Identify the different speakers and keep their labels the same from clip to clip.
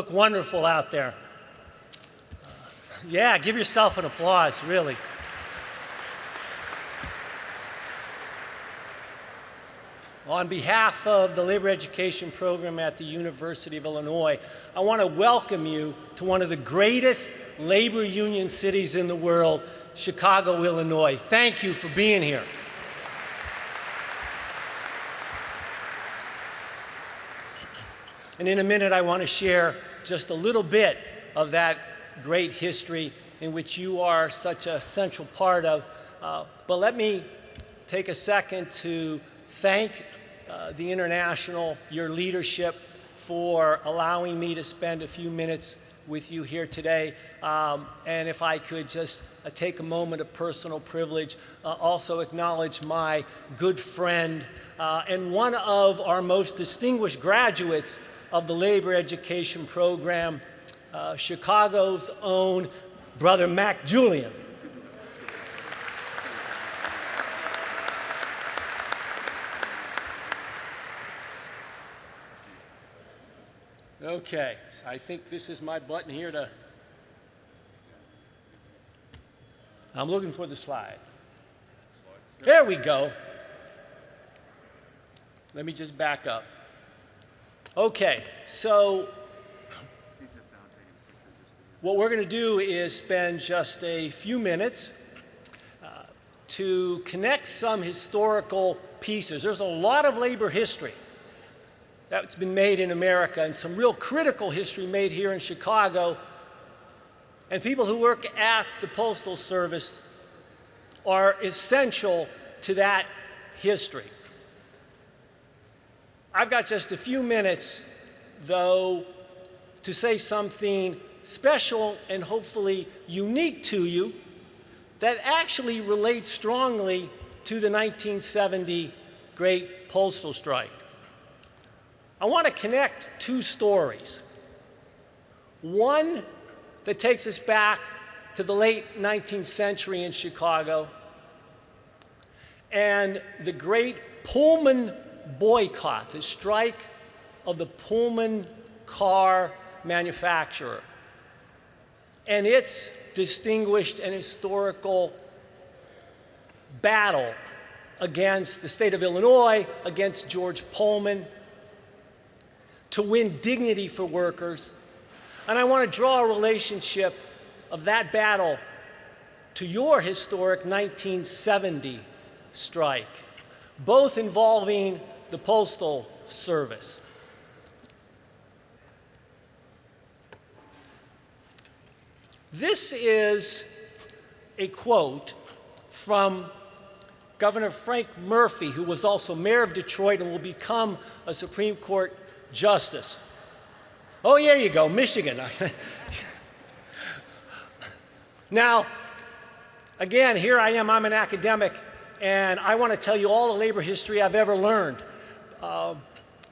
Speaker 1: look wonderful out there. Yeah, give yourself an applause, really. On behalf of the Labor Education Program at the University of Illinois, I want to welcome you to one of the greatest labor union cities in the world, Chicago, Illinois. Thank you for being here. And in a minute, I want to share just a little bit of that great history in which you are such a central part of. But let me take a second to thank the International, your leadership, for allowing me to spend a few minutes with you here today. And if I could just take a moment of personal privilege, also acknowledge my good friend and one of our most distinguished graduates of the Labor Education Program, Chicago's own Brother Mac Julian. Okay, so I think this is my button here to, I'm looking for the slide. There we go. Let me just back up. Okay, so what we're going to do is spend just a few minutes to connect some historical pieces. There's a lot of labor history that's been made in America and some real critical history made here in Chicago. And people who work at the Postal Service are essential to that history. I've got just a few minutes, though, to say something special and hopefully unique to you that actually relates strongly to the 1970 Great Postal Strike. I want to connect two stories. One that takes us back to the late 19th century in Chicago and the great Pullman boycott, the strike of the Pullman car manufacturer, and its distinguished and historical battle against the state of Illinois, against George Pullman, to win dignity for workers. And I want to draw a relationship of that battle to your historic 1970 strike, both involving the Postal Service. This is a quote from Governor Frank Murphy, who was also mayor of Detroit and will become a Supreme Court justice. Oh, there you go, Michigan. Now, again, here I am, I'm an academic, and I want to tell you all the labor history I've ever learned.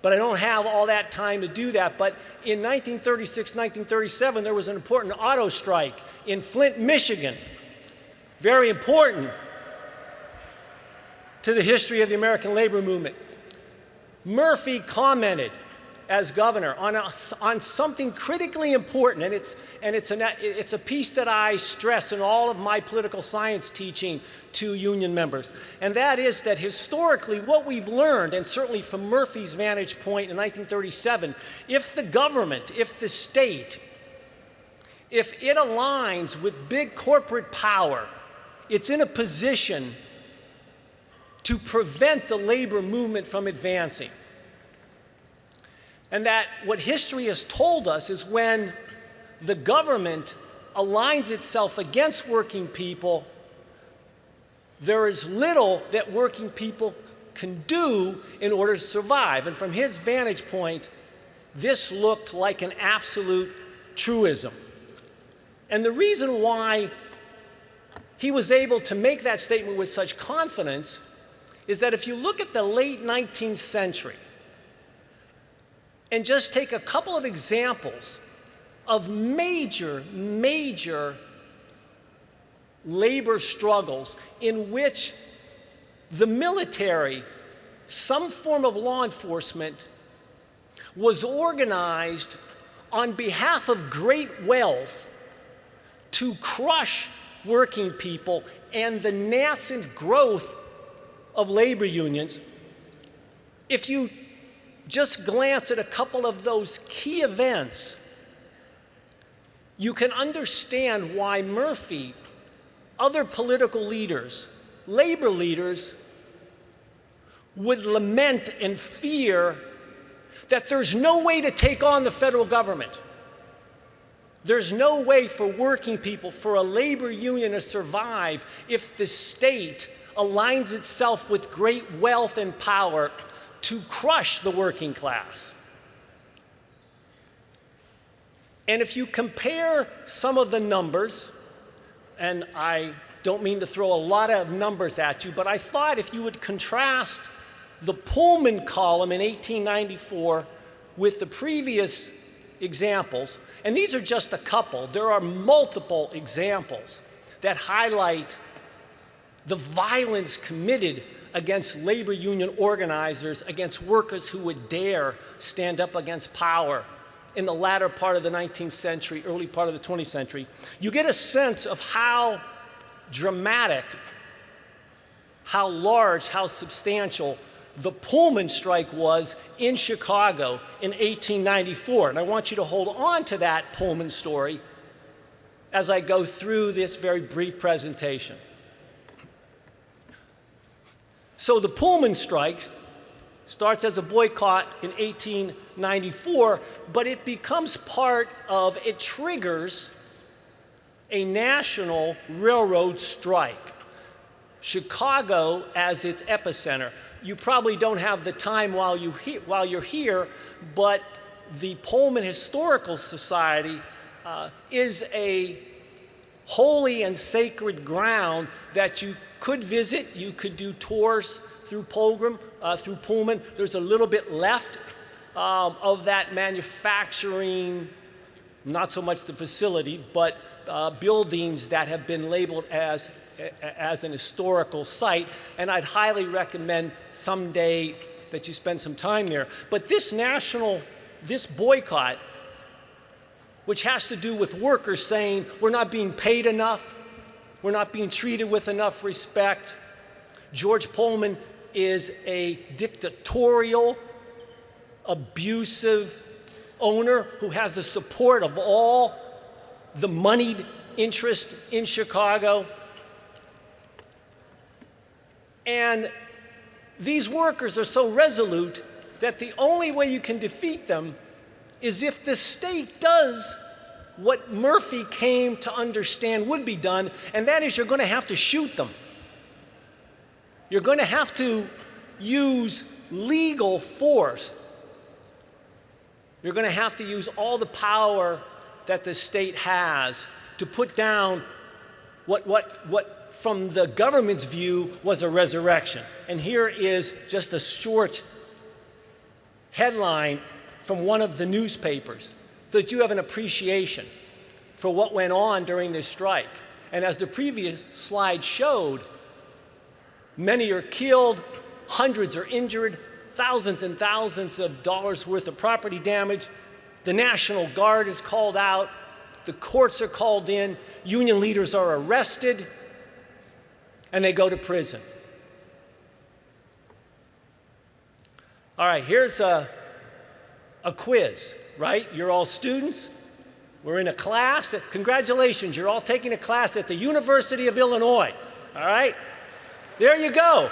Speaker 1: But I don't have all that time to do that. But in 1936, 1937, there was an important auto strike in Flint, Michigan. Very important to the history of the American labor movement. Murphy commented as governor on something critically important, and it's a piece that I stress in all of my political science teaching to union members, and that is that historically what we've learned, and certainly from Murphy's vantage point in 1937, if the government, if the state, if it aligns with big corporate power, it's in a position to prevent the labor movement from advancing. And that what history has told us is when the government aligns itself against working people, there is little that working people can do in order to survive. And from his vantage point, this looked like an absolute truism. And the reason why he was able to make that statement with such confidence is that if you look at the late 19th century, and just take a couple of examples of major labor struggles in which the military, some form of law enforcement, was organized on behalf of great wealth to crush working people and the nascent growth of labor unions, if you just glance at a couple of those key events, you can understand why Murphy, other political leaders, labor leaders, would lament and fear that there's no way to take on the federal government. There's no way for working people, for a labor union to survive if the state aligns itself with great wealth and power to crush the working class. And if you compare some of the numbers, and I don't mean to throw a lot of numbers at you, but I thought if you would contrast the Pullman column in 1894 with the previous examples, and these are just a couple, there are multiple examples that highlight the violence committed against labor union organizers, against workers who would dare stand up against power in the latter part of the 19th century, early part of the 20th century. You get a sense of how dramatic, how large, how substantial the Pullman strike was in Chicago in 1894. And I want you to hold on to that Pullman story as I go through this very brief presentation. So the Pullman strike starts as a boycott in 1894, but it becomes part of, it triggers a national railroad strike. Chicago as its epicenter. You probably don't have the time while you're here, but the Pullman Historical Society is a holy and sacred ground that you could visit. You could do tours through Pullman. There's a little bit left of that manufacturing, not so much the facility, but buildings that have been labeled as an historical site, and I'd highly recommend someday that you spend some time there. But this boycott, which has to do with workers saying we're not being paid enough, we're not being treated with enough respect. George Pullman is a dictatorial, abusive owner who has the support of all the moneyed interest in Chicago. And these workers are so resolute that the only way you can defeat them is if the state does what Murphy came to understand would be done, and that is you're going to have to shoot them. You're going to have to use legal force. You're going to have to use all the power that the state has to put down what from the government's view was a resurrection. And here is just a short headline from one of the newspapers so that you have an appreciation for what went on during this strike. And as the previous slide showed, many are killed, hundreds are injured, thousands and thousands of dollars worth of property damage. The National Guard is called out, the courts are called in, union leaders are arrested, and they go to prison. All right, here's a quiz, right? You're all students. We're in a class. Congratulations, you're all taking a class at the University of Illinois. All right? There you go.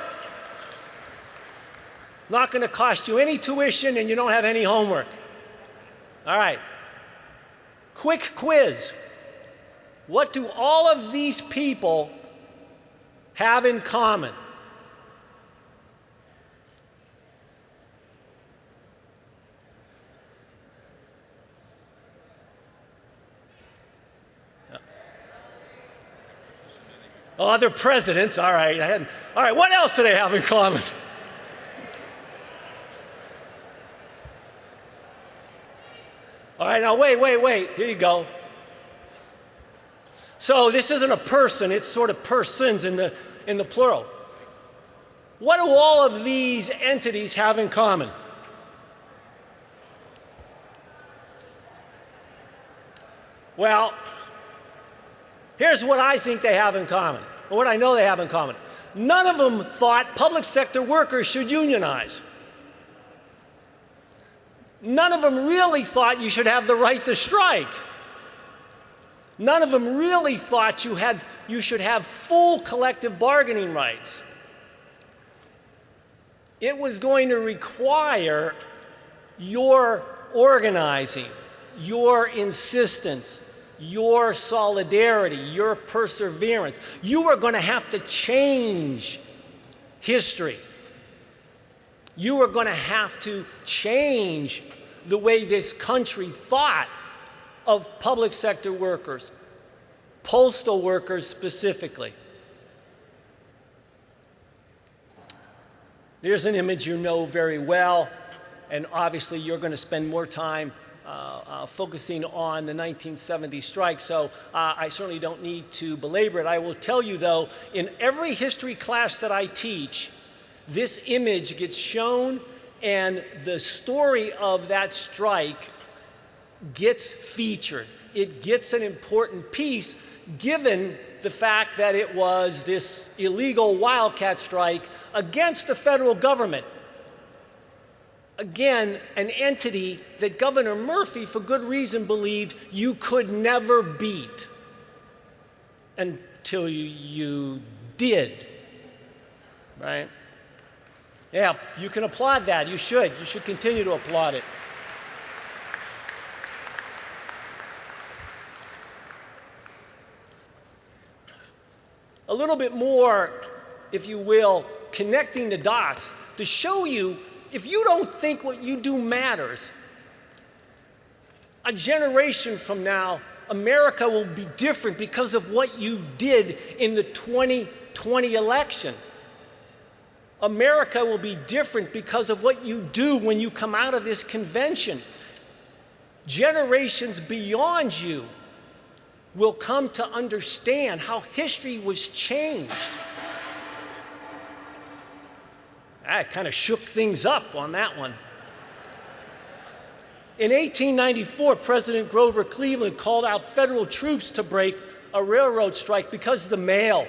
Speaker 1: Not going to cost you any tuition, and you don't have any homework. All right. Quick quiz. What do all of these people have in common? Oh, they're presidents. All right. All right. What else do they have in common? All right. Now, wait. Here you go. So this isn't a person. It's sort of persons in the plural. What do all of these entities have in common? Well, here's what I think they have in common, or what I know they have in common. None of them thought public sector workers should unionize. None of them really thought you should have the right to strike. None of them really thought you should have full collective bargaining rights. It was going to require your organizing, your insistence, your solidarity, your perseverance. You were going to have to change history. You were going to have to change the way this country thought of public sector workers, postal workers specifically. There's an image you know very well, and obviously you're going to spend more time focusing on the 1970 strike, so I certainly don't need to belabor it. I will tell you, though, in every history class that I teach, this image gets shown, and the story of that strike gets featured. It gets an important piece, given the fact that it was this illegal wildcat strike against the federal government. Again, an entity that Governor Murphy, for good reason, believed you could never beat until you did, right? Yeah, you can applaud that. You should. You should continue to applaud it. A little bit more, if you will, connecting the dots to show you, if you don't think what you do matters, a generation from now, America will be different because of what you did in the 2020 election. America will be different because of what you do when you come out of this convention. Generations beyond you will come to understand how history was changed. I kind of shook things up on that one. In 1894, President Grover Cleveland called out federal troops to break a railroad strike because of the mail.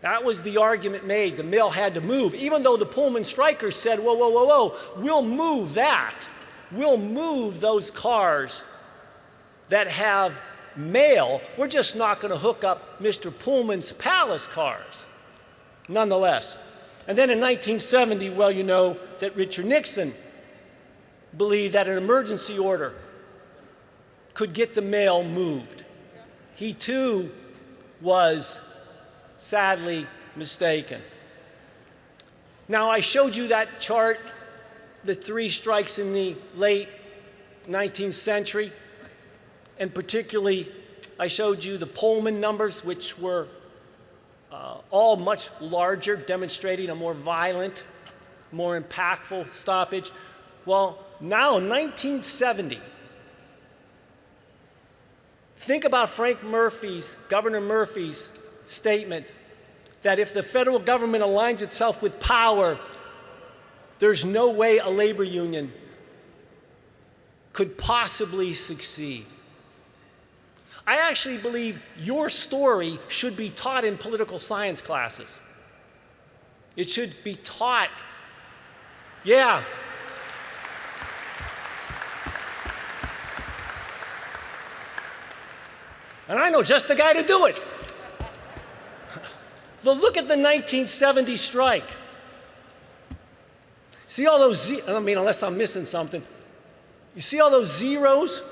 Speaker 1: That was the argument made. The mail had to move, even though the Pullman strikers said, whoa, whoa, whoa, whoa, we'll move that. We'll move those cars that have mail. We're just not going to hook up Mr. Pullman's palace cars, nonetheless. And then in 1970, well, you know that Richard Nixon believed that an emergency order could get the mail moved. He too was sadly mistaken. Now, I showed you that chart, the three strikes in the late 19th century, and particularly I showed you the Pullman numbers, which were all much larger, demonstrating a more violent, more impactful stoppage. Well, now, 1970, think about Governor Murphy's statement that if the federal government aligns itself with power, there's no way a labor union could possibly succeed. I actually believe your story should be taught in political science classes. It should be taught, yeah. And I know just the guy to do it. Look at the 1970 strike. See all those, I mean, unless I'm missing something. You see all those zeros?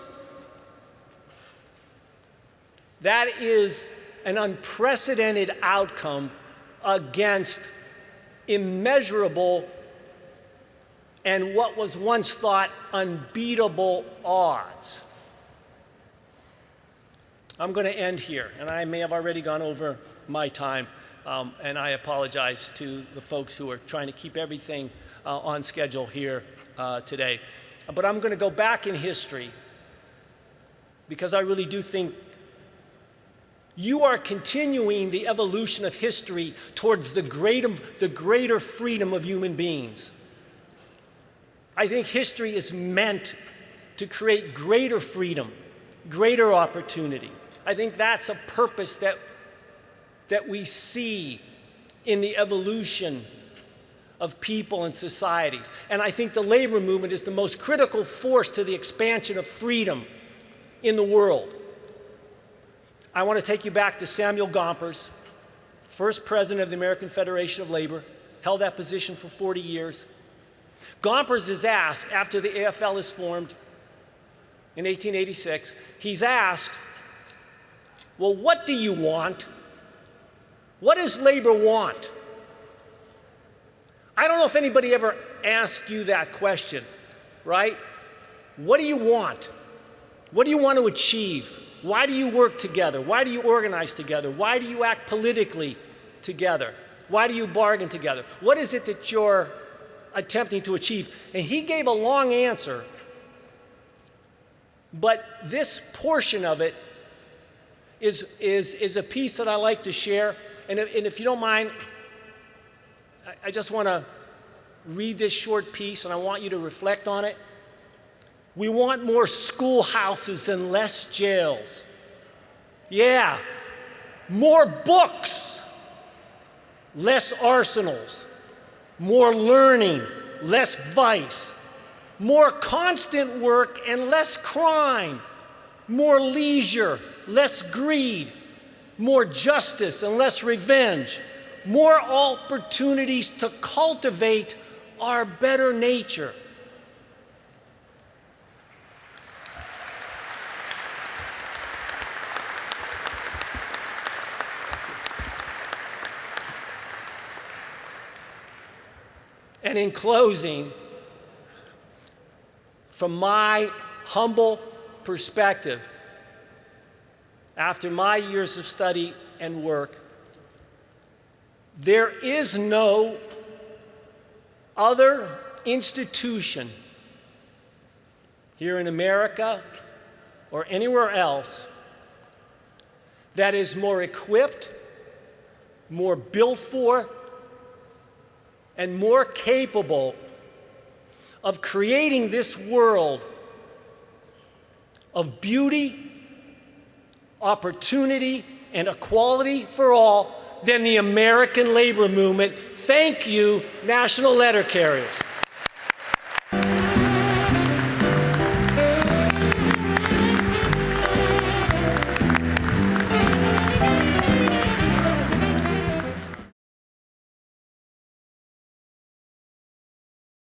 Speaker 1: That is an unprecedented outcome against immeasurable and what was once thought unbeatable odds. I'm going to end here, and I may have already gone over my time, and I apologize to the folks who are trying to keep everything on schedule here today. But I'm going to go back in history because I really do think you are continuing the evolution of history towards the greater freedom of human beings. I think history is meant to create greater freedom greater opportunity. I think that's a purpose that we see in the evolution of people and societies. And I think the labor movement is the most critical force to the expansion of freedom in the world. I want to take you back to Samuel Gompers, first president of the American Federation of Labor, held that position for 40 years. Gompers is asked, after the AFL is formed in 1886, he's asked, well, what do you want? What does labor want? I don't know if anybody ever asked you that question, right? What do you want? What do you want to achieve? Why do you work together? Why do you organize together? Why do you act politically together? Why do you bargain together? What is it that you're attempting to achieve? And he gave a long answer, but this portion of it is a piece that I like to share. And if you don't mind, I just want to read this short piece, and I want you to reflect on it. We want more schoolhouses and less jails. Yeah. More books, less arsenals. More learning, less vice. More constant work and less crime. More leisure, less greed. More justice and less revenge. More opportunities to cultivate our better nature. And in closing, from my humble perspective, after my years of study and work, there is no other institution here in America or anywhere else that is more equipped, more built for, and more capable of creating this world of beauty, opportunity, and equality for all than the American labor movement. Thank you, National Letter Carriers.